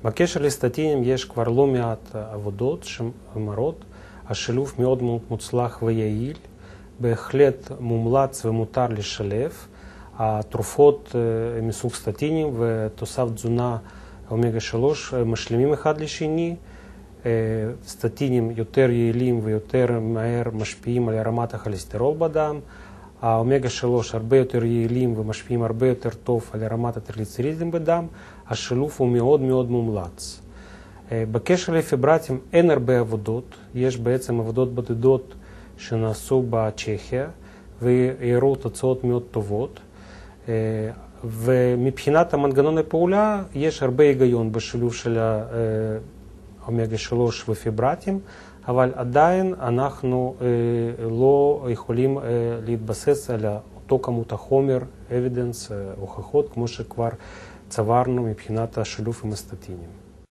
בקשר לסטטינים יש כבר לא מעט עבודות שמראות, השילוב מאוד מוצלח ויעיל, בהחלט מומלץ ומותר לשלב. התרופות מסוג סטטינים ותוסף תזונה אומגה 3 משלימים אחד לשני. סטטינים יותר יעילים ויותר מהר משפיעים על רמת הכולסטרול בדם. האומגה 3 הרבה יותר יעילים ומשפיעים הרבה יותר טוב על רמת הטריגליצרידים בדם. השילוב הוא מאוד מאוד מומלץ. בקשר לפיברטים אין הרבה עבודות, יש בעצם עבודות בודדות שנעשו בצ'כיה והראו תוצאות מאוד טובות. ומבחינת המנגנון הפעולה יש הרבה היגיון בשילוב של האומגה 3 ופיברטים, אבל עדיין אנחנו לא יכולים להתבסס על אותו כמות החומר, evidence, הוכחות, כמו שכבר צברנו מבחינת השילוב עם הסטטינים.